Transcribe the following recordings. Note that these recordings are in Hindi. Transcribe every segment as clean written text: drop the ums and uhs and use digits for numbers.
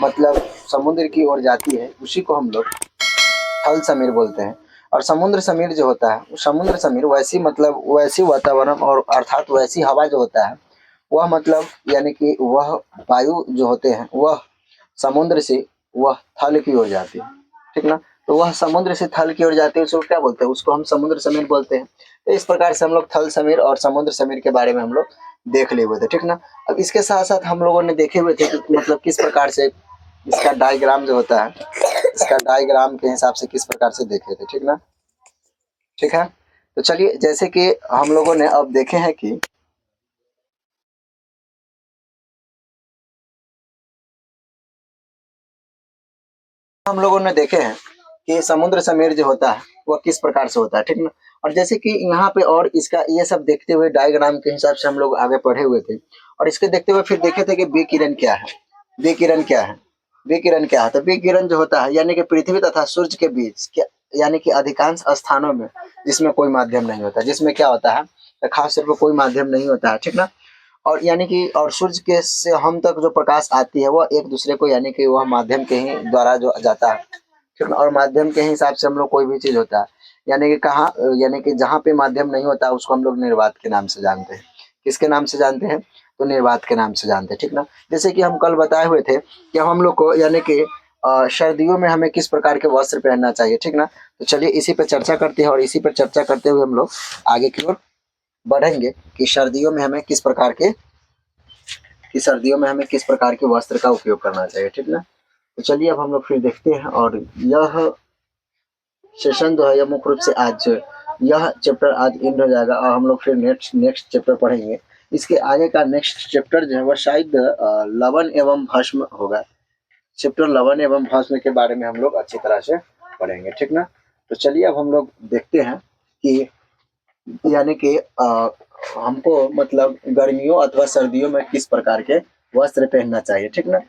मतलब समुद्र की ओर जाती है उसी को हम लोग थल समीर बोलते हैं। और समुद्र समीर जो होता है, वो समुद्र समीर वैसी मतलब वैसी वातावरण और अर्थात वैसी हवा जो होता है वह मतलब यानी कि वह वायु जो होते हैं वह समुद्र से वह थल की ओर जाती है, ठीक ना। तो वह समुद्र से थल की ओर जाती है, उसको क्या बोलते हैं, उसको हम समुद्र समीर बोलते हैं। तो इस प्रकार से हम लोग थल समीर और समुद्र समीर के बारे में हम लोग देख लिए हुए थे, ठीक ना। अब इसके साथ साथ हम लोगों ने देखे हुए थे कि मतलब किस प्रकार से इसका डायग्राम जो होता है, इसका डायग्राम के हिसाब से किस प्रकार से देखे थे, ठीक ना। ठीक है, तो चलिए जैसे कि हम लोगों ने अब देखे हैं कि हम लोगों ने देखे हैं कि समुद्र समीर जो होता है वह किस प्रकार से होता है, ठीक ना। और जैसे कि यहाँ पे और इसका ये सब देखते हुए डायग्राम के हिसाब से हम लोग आगे पढ़े हुए थे, और इसके देखते हुए फिर देखे थे कि विकिरण क्या है। विकिरण क्या है, विकिरण क्या है, तो विकिरण जो होता है यानी कि पृथ्वी तथा सूर्य के बीच यानी कि अधिकांश स्थानों में जिसमें कोई माध्यम नहीं होता, जिसमें क्या होता है तो खास तौर पर कोई माध्यम नहीं होता है, ठीक ना। और यानी कि और सूर्य के से हम तक जो प्रकाश आती है वह एक दूसरे को यानी कि वह माध्यम के ही द्वारा जो जाता है, ठीक है। और माध्यम के हिसाब से हम लोग कोई भी चीज होता है यानी कि कहाँ, यानी कि जहाँ पे माध्यम नहीं होता उसको हम लोग निर्वात के नाम से जानते हैं। किसके नाम से जानते हैं, तो निर्वात के नाम से जानते हैं, ठीक ना। जैसे कि हम कल बताए हुए थे कि हम लोग को यानी कि सर्दियों में हमें किस प्रकार के वस्त्र पहनना चाहिए, ठीक ना। तो चलिए इसी पर चर्चा करते हैं और इसी पर चर्चा करते हुए हम लोग आगे की ओर बढ़ेंगे कि सर्दियों में हमें किस प्रकार के वस्त्र का उपयोग करना चाहिए, ठीक ना। तो चलिए अब हम लोग फिर देखते हैं, और यह सेशन जो है यह मुख्य रूप से आज यह चैप्टर आज एंड हो जाएगा और हम लोग फिर नेक्स्ट चैप्टर पढ़ेंगे। इसके आगे का नेक्स्ट चैप्टर जो है वह शायद लवण एवं भस्म होगा। चैप्टर लवण एवं भस्म के बारे में हम लोग अच्छी तरह से पढ़ेंगे, ठीक ना। तो चलिए अब हम लोग देखते हैं कि यानी कि हमको मतलब गर्मियों अथवा सर्दियों में किस प्रकार के वस्त्र पहनना चाहिए, ठीक ना।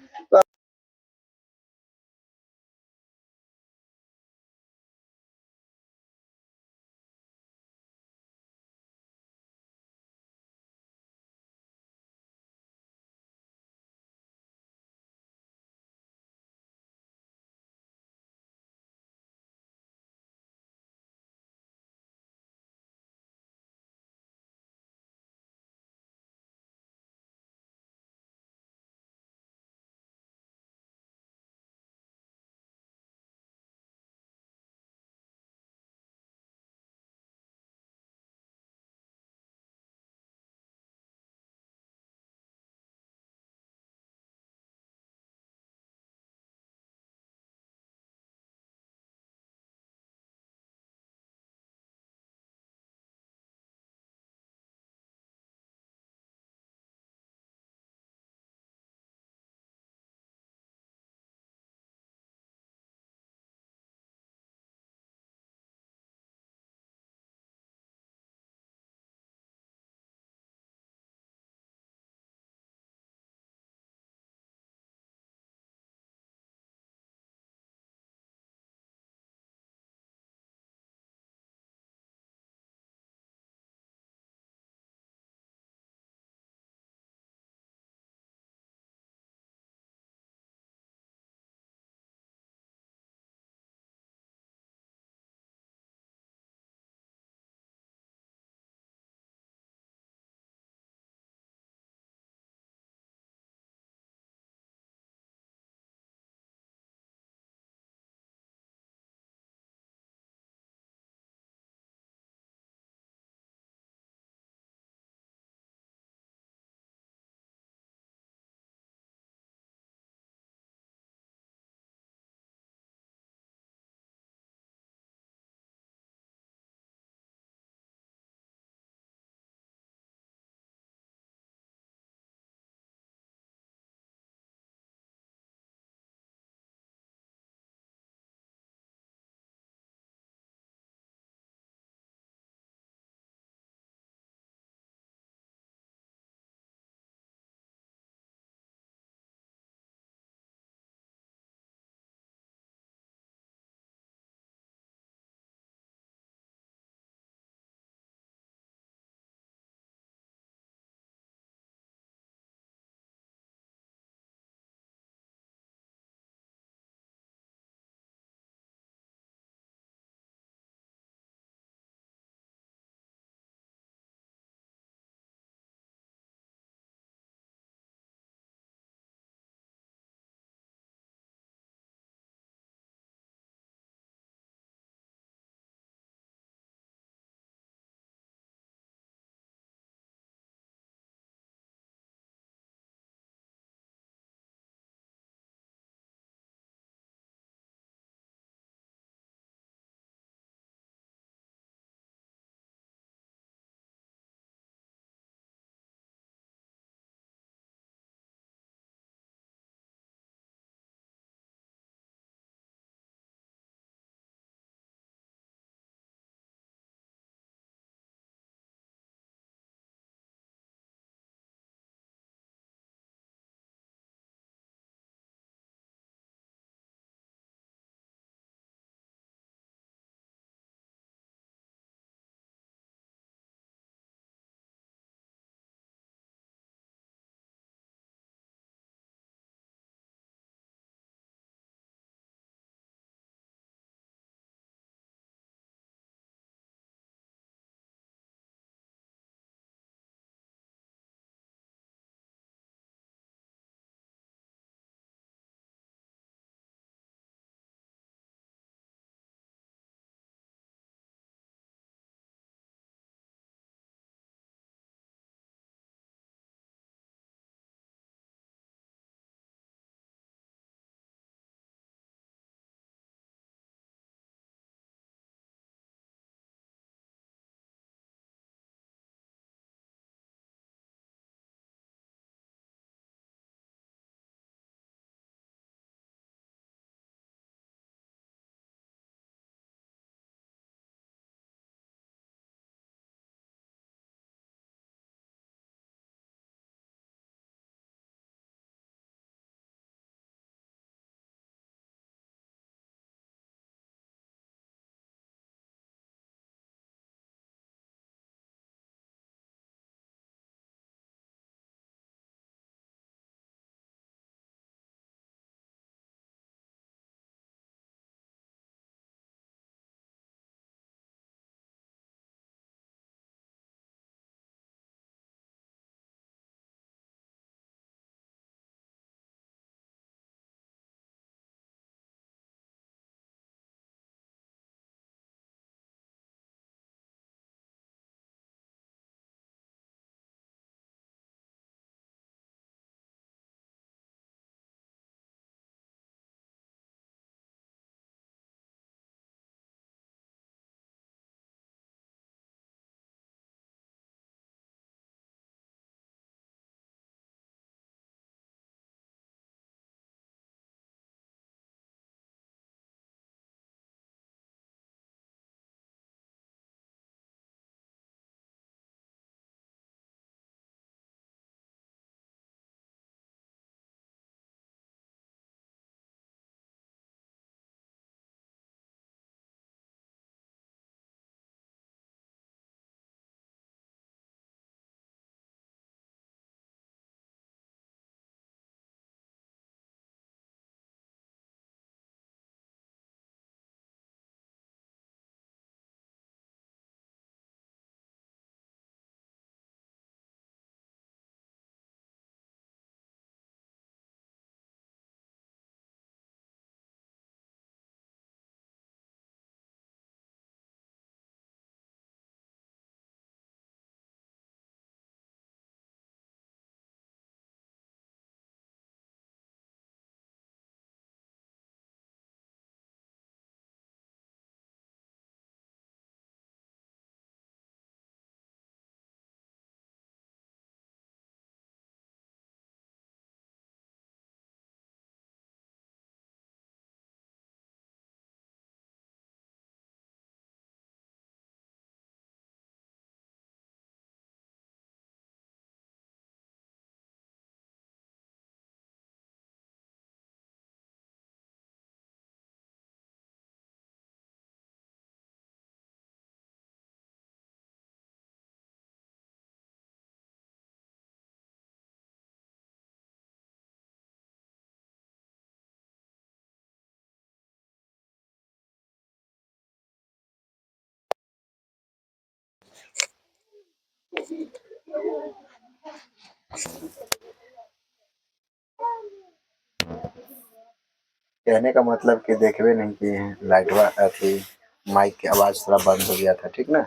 कहने का मतलब कि देखबे नहीं किए हैं, लाइटवा अथी माइक की आवाज़ थोड़ा बंद हो गया था, ठीक ना।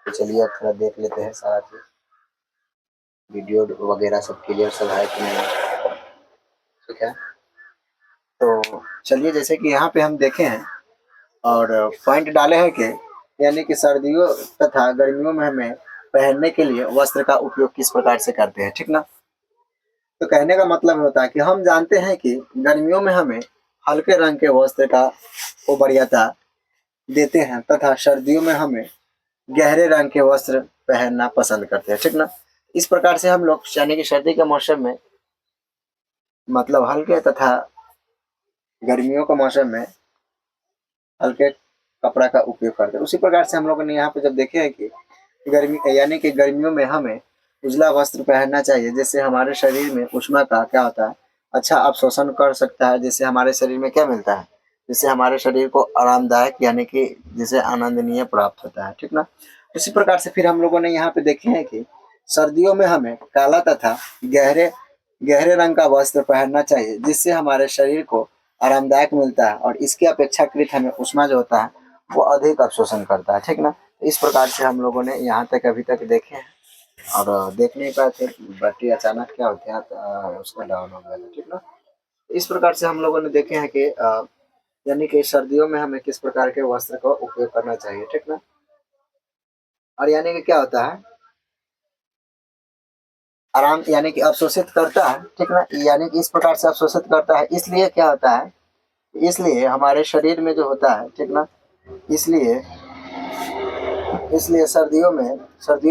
तो चलिए अब थोड़ा देख लेते हैं सारा चीज़, वीडियो वगैरह सब क्लियर सब है कि नहीं, ठीक है। तो चलिए जैसे कि यहाँ पे हम देखे हैं और पॉइंट डाले हैं कि यानी कि सर्दियों तथा गर्मियों में हमें पहनने के लिए वस्त्र का उपयोग किस प्रकार से करते हैं, ठीक ना। तो कहने का मतलब होता है कि हम जानते हैं कि गर्मियों में हमें हल्के रंग के वस्त्र का को वरीयता देते हैं तथा सर्दियों में हमें गहरे रंग के वस्त्र पहनना पसंद करते हैं, ठीक ना। इस प्रकार से हम लोग यानी कि सर्दी के मौसम में मतलब हल्के तथा गर्मियों के मौसम में हल्के कपड़ा का उपयोग करते हैं। उसी प्रकार से हम लोगों ने यहाँ पे जब देखे हैं कि गर्मी यानी कि गर्मियों में हमें उजला वस्त्र पहनना चाहिए, जिससे हमारे शरीर में ऊष्मा का क्या होता है, अच्छा अवशोषण कर सकता है, जिससे हमारे शरीर में क्या मिलता है, जिससे हमारे शरीर को आरामदायक यानी कि जिसे आनंदनीय प्राप्त होता है, ठीक ना। इसी प्रकार से फिर हम लोगों ने यहाँ पे देखे हैं कि सर्दियों में हमें काला तथा गहरे गहरे रंग का वस्त्र पहनना चाहिए, जिससे हमारे शरीर को आरामदायक मिलता है और इसके अपेक्षाकृत हमें ऊष्मा जो होता है वो अधिक अवशोषण करता है, ठीक ना। इस प्रकार से हम लोगों ने यहाँ तक अभी तक देखे हैं और देख नहीं पाए थे, बैटरी अचानक क्या होते हैं उसका डाउन हो गया था, ठीक ना। इस प्रकार से हम लोगों ने देखे हैं कि यानी कि सर्दियों में हमें किस प्रकार के वस्त्र का उपयोग करना चाहिए, ठीक ना। और यानी कि क्या होता है, आराम यानी कि अवशोषित करता है, ठीक ना। यानी कि इस प्रकार से अवशोषित करता है, इसलिए क्या होता है, इसलिए हमारे शरीर में जो होता है, ठीक ना, इसलिए इसलिए सर्दियों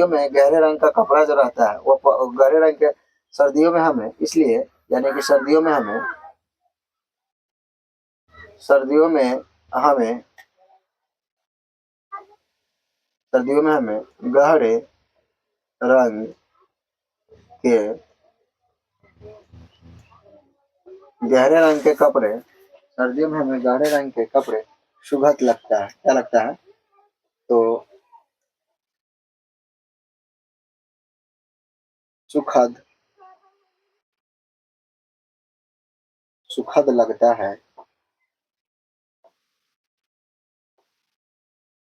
में गहरे रंग का कपड़ा जो रहता है वो गहरे रंग के सर्दियों में हमें इसलिए यानी कि सर्दियों में हमें सर्दियों में हमें गहरे रंग के गहरे रंग के कपड़े सर्दियों में हमें गहरे रंग के कपड़े सुखद लगता है, क्या लगता है, तो सुखद सुखद लगता है।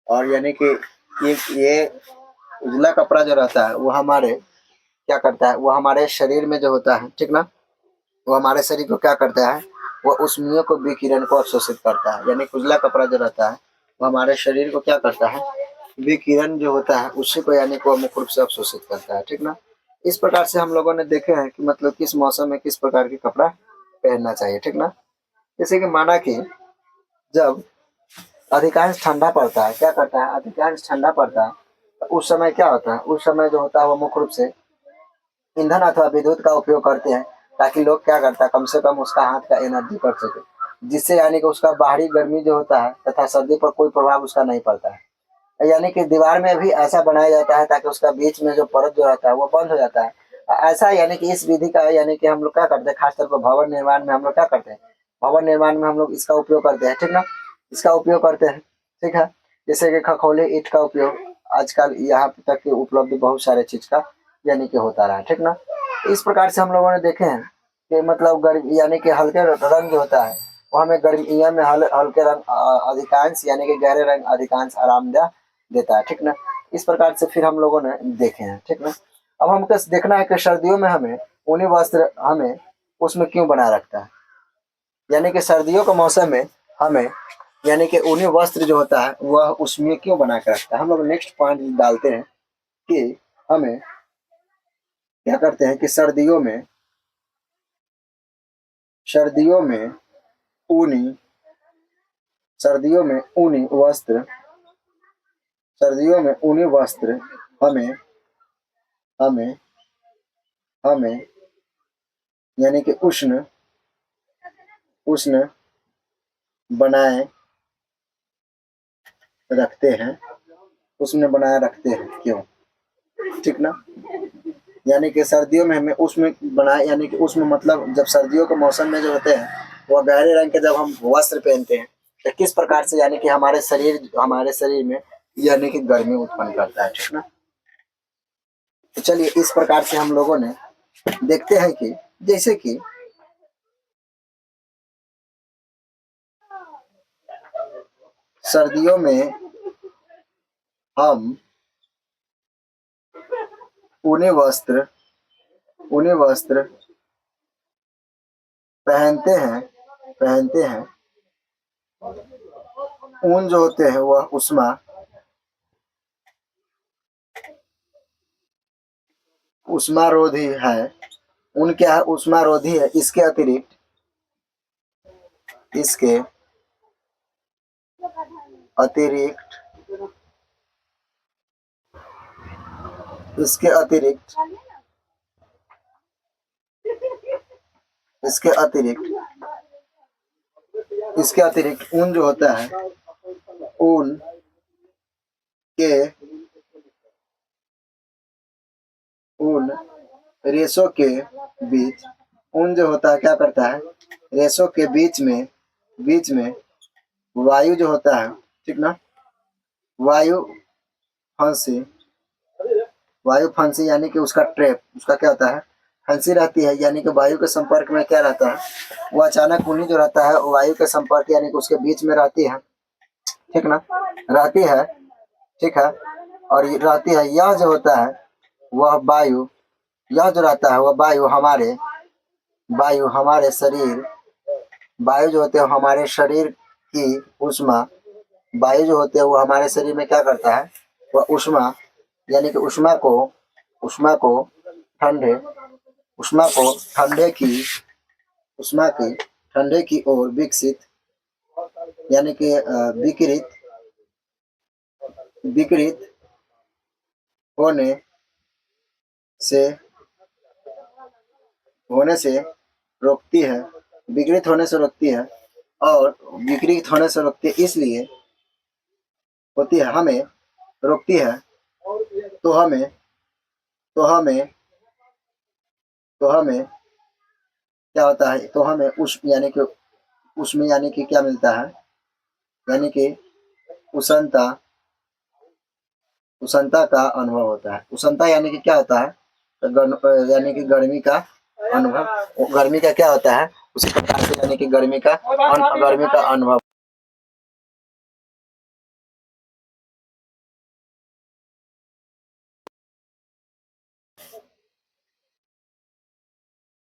और यानी कि ये उजला कपड़ा जो रहता है वो हमारे क्या करता है, वो हमारे शरीर में जो होता है, ठीक ना, वो हमारे शरीर को क्या करता है, वो उष्मीय को विकिरण को अवशोषित करता है। यानी उजला कपड़ा जो रहता है वो हमारे शरीर को क्या करता है, विकिरण जो होता है उसी को यानी को मुख्य रूप से अवशोषित करता है, ठीक ना। इस प्रकार से हम लोगों ने देखे हैं कि मतलब किस मौसम में किस प्रकार के कपड़ा पहनना चाहिए, ठीक ना। जैसे कि माना कि जब अधिकांश ठंडा पड़ता है, क्या करता है, अधिकांश ठंडा पड़ता है, तो उस समय क्या होता है, उस समय जो होता है वो मुख्य रूप से ईंधन अथवा विद्युत का उपयोग करते हैं, ताकि लोग क्या करता है, कम से कम उसका हाथ का एनर्जी कर सके, जिससे यानी कि उसका बाहरी गर्मी जो होता है तथा सर्दी पर कोई प्रभाव उसका नहीं पड़ता है। यानी कि दीवार में भी ऐसा बनाया जाता है ताकि उसका बीच में जो परत जो रहता है वो बंद हो जाता है। ऐसा यानी कि इस विधि का यानी कि हम लोग क्या करते हैं, खासतौर पर भवन निर्माण में हम लोग क्या करते हैं, भवन निर्माण में हम लोग इसका उपयोग करते हैं, ठीक ना, इसका उपयोग करते हैं, ठीक है। जैसे कि खखोले ईंट का उपयोग आजकल यहाँ तक की उपलब्ध बहुत सारे चीज का यानी कि होता रहा है, ठीक ना। इस प्रकार से हम लोगों ने देखे हैं कि मतलब गर्म यानी कि हल्के रंग जो होता है वो हमें गर्मियों में हल्के रंग अधिकांश यानी कि गहरे रंग अधिकांश आरामदायक देता है, ठीक ना। इस प्रकार से फिर हम लोगों ने देखे हैं, ठीक ना। अब हमको देखना है कि सर्दियों में हमें ऊनी वस्त्र हमें उसमें क्यों बनाए रखता है, यानी कि सर्दियों के मौसम में हमें यानी कि ऊनी वस्त्र जो होता है वह उसमें क्यों बना के रखता है। हम लोग नेक्स्ट पॉइंट डालते हैं कि हमें क्या करते हैं कि सर्दियों में ऊनी सर्दियों में ऊनी वस्त्र सर्दियों में ऊनी वस्त्र हमें हमें हमें यानी कि उष्ण उष्ण बनाए रखते हैं, उष्ण बनाए रखते हैं क्यों, ठीक ना। यानी कि सर्दियों में हमें उष्ण बनाए यानी कि उष्ण मतलब जब सर्दियों के मौसम में जो होते हैं वह गहरे रंग के जब हम वस्त्र पहनते हैं तो किस प्रकार से यानी कि हमारे शरीर में यानी कि गर्मी उत्पन्न करता है, ठीक ना। तो चलिए इस प्रकार से हम लोगों ने देखते हैं कि जैसे कि सर्दियों में हम ऊनी वस्त्र पहनते हैं। ऊन जो होते हैं वह उष्मारोधी है। ऊन क्या है? उष्मारोधी है। इसके अतिरिक्त इसके अतिरिक्त इसके अतिरिक्त इसके अतिरिक्त ऊन जो होता है, ऊन के ऊन रेशों के बीच, ऊन जो होता है क्या करता है? रेशों के बीच में वायु जो होता है, ठीक ना, वायु फंसी यानी कि उसका ट्रैप, उसका क्या होता है? फंसी रहती है, यानी कि वायु के संपर्क में क्या रहता है? वो अचानक ऊनी जो रहता है वायु के संपर्क यानी कि उसके बीच में रहती है, ठीक ना, रहती है, ठीक है। और ये रहती है, यह जो होता है वह वायु, यह जो रहता है वह वायु हमारे शरीर, वायु जो होते हैं हमारे शरीर की ऊष्मा, वायु जो होते हैं वो हमारे शरीर में क्या करता है? वह ऊष्मा यानी कि ऊष्मा को ठंडे ऊष्मा को ठंडे की ओर विकसित यानी कि विकृत होने से रोकती है, विकृत होने से रोकती है। और विकृत होने से रोकती है इसलिए होती है, हमें रोकती है, तो हमें क्या होता है? तो हमें उसमें यानी कि क्या मिलता है? यानी कि उष्णता का अनुभव होता है। उष्णता यानी कि क्या होता है? यानी कि गर्मी का अनुभव। गर्मी का क्या होता है? उसी प्रकार से यानी कि गर्मी का अनुभव।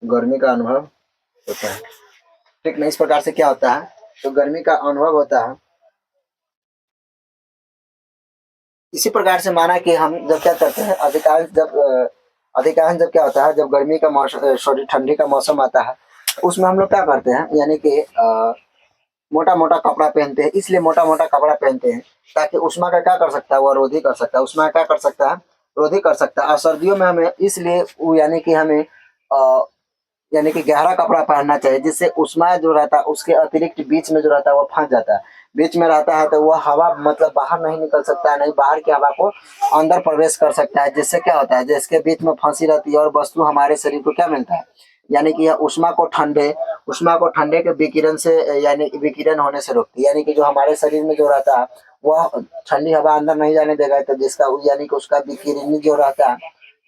गर्मी का अनुभव होता है, ठीक ना। इस प्रकार से क्या होता है? तो गर्मी का अनुभव होता है। इसी प्रकार से माना कि हम जब क्या करते हैं, अधिकांश जब क्या होता है, जब गर्मी का मौसम सॉरी ठंडी का मौसम आता है, उसमें हम लोग क्या करते हैं, यानी कि मोटा मोटा कपड़ा पहनते हैं। इसलिए मोटा मोटा कपड़ा पहनते हैं ताकि उष्मा का क्या कर सकता है? वह रोधी कर सकता है। उष्मा क्या कर सकता है? रोधी कर सकता है। और सर्दियों में हमें इसलिए यानी कि हमें यानी कि गहरा कपड़ा पहनना चाहिए, जिससे उष्मा जो रहता है उसके अतिरिक्त बीच में जो रहता है वो फंस जाता है। बीच में रहता है तो वह हवा मतलब बाहर नहीं निकल सकता है, नहीं बाहर की हवा को अंदर प्रवेश कर सकता है। जिससे क्या होता है? जिसके बीच में फंसी रहती है और वस्तु हमारे शरीर को क्या मिलता है? यानी कि यह उष्मा को ठंडे के विकिरण से यानी विकिरण होने से रोकती है। यानी कि जो हमारे शरीर में जो रहता है वह ठंडी हवा अंदर नहीं जाने देगा, तो जिसका यानी कि उसका विकिरण जो रहता है,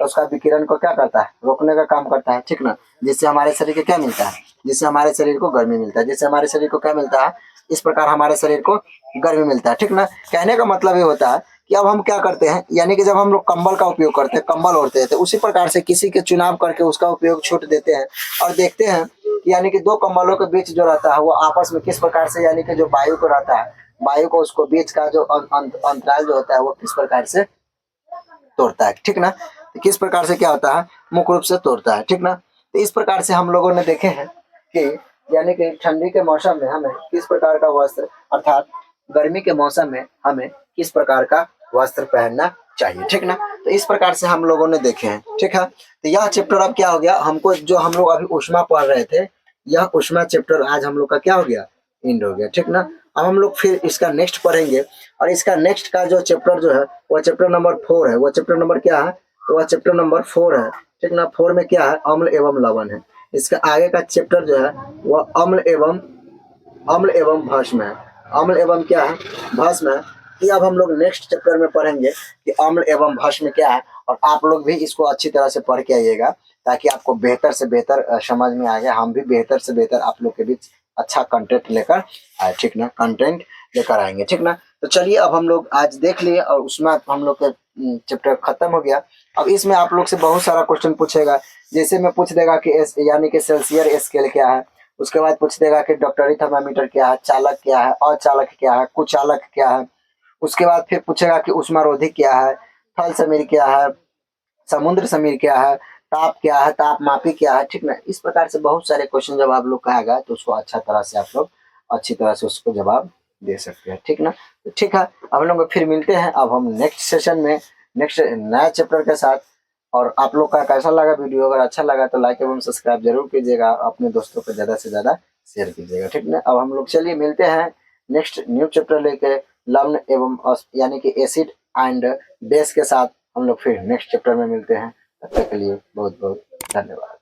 तो उसका विकिरण को क्या करता है? रोकने का काम करता है, ठीक ना। जिससे हमारे शरीर को क्या मिलता है? जिससे हमारे शरीर को गर्मी मिलता है। जिससे हमारे शरीर को क्या मिलता है? इस प्रकार हमारे शरीर को गर्मी मिलता है, ठीक ना। कहने का मतलब ये होता है कि अब हम क्या करते हैं, यानी कि जब हम लोग कंबल का उपयोग करते हैं, कंबल ओढ़ते हैं, तो उसी प्रकार से किसी के चुनाव करके उसका उपयोग छूट देते हैं और देखते हैं यानी कि दो कंबलों के बीच जो रहता है वो आपस में किस प्रकार से, यानी कि जो वायु को रहता है, वायु को उसको बीच का जो अंतराल जो होता है वो किस प्रकार से तोड़ता है, ठीक ना। तो किस प्रकार से क्या होता है? मुख्य रूप से तोड़ता है, ठीक ना। तो इस प्रकार से हम लोगों ने देखे हैं कि यानी कि ठंडी के मौसम में हमें किस प्रकार का वस्त्र, अर्थात गर्मी के मौसम में हमें किस प्रकार का वस्त्र पहनना चाहिए, ठीक ना। तो इस प्रकार से हम लोगों ने देखे हैं, ठीक है। तो यह चैप्टर अब क्या हो गया, हमको जो हम लोग अभी ऊष्मा पढ़ रहे थे, यह ऊष्मा चैप्टर आज हम लोग का क्या हो गया? एंड हो गया, ठीक ना। अब हम लोग फिर इसका नेक्स्ट पढ़ेंगे, और इसका नेक्स्ट का जो चैप्टर जो है वह चैप्टर नंबर 4 है। वह चैप्टर नंबर क्या है? तो वह चैप्टर नंबर 4 है, ठीक ना। 4 में क्या है? अम्ल एवं लवण है। इसका आगे का चैप्टर जो है वह अम्ल एवं भस्म है। अम्ल एवं क्या है? भस्म है। कि अब हम लोग नेक्स्ट चैप्टर में पढ़ेंगे कि अम्ल एवं भस्म क्या है, और आप लोग भी इसको अच्छी तरह से पढ़ के आइएगा ताकि आपको बेहतर से बेहतर समझ में आ गया। हम भी बेहतर से बेहतर आप लोग के बीच अच्छा कंटेंट लेकर आए, ठीक ना, कंटेंट लेकर आएंगे, ठीक ना। तो चलिए अब हम लोग आज देख लिए और उसमें हम लोग का चैप्टर खत्म हो गया। अब इसमें आप लोग से बहुत सारा क्वेश्चन पूछेगा, जैसे में पूछ देगा कि यानी कि सेल्सियस स्केल क्या है, उसके बाद पूछ देगा कि डॉक्टरी थर्मामीटर क्या है, चालक क्या है, अचालक क्या है, कुचालक क्या है, उसके बाद फिर पूछेगा कि उष्मारोधी क्या है, थल समीर क्या है, समुद्र समीर क्या है, ताप क्या है, तापमापी क्या है, ठीक ना। इस प्रकार से बहुत सारे क्वेश्चन जब आप लोग का आएगा तो उसको अच्छा तरह से आप लोग अच्छी तरह से उसको जवाब दे सकते हैं, ठीक ना। तो ठीक है, अब हम लोग फिर मिलते हैं अब हम नेक्स्ट सेशन में नेक्स्ट नया चैप्टर के साथ। और आप लोग का कैसा लगा वीडियो, अगर अच्छा लगा तो लाइक एवं सब्सक्राइब जरूर कीजिएगा, अपने दोस्तों को ज़्यादा से ज़्यादा शेयर कीजिएगा, ठीक ना। अब हम लोग चलिए मिलते हैं नेक्स्ट न्यू चैप्टर लेके, लवण एवं यानी कि एसिड एंड बेस के साथ हम लोग फिर नेक्स्ट चैप्टर में मिलते हैं। तब तक के लिए बहुत बहुत धन्यवाद।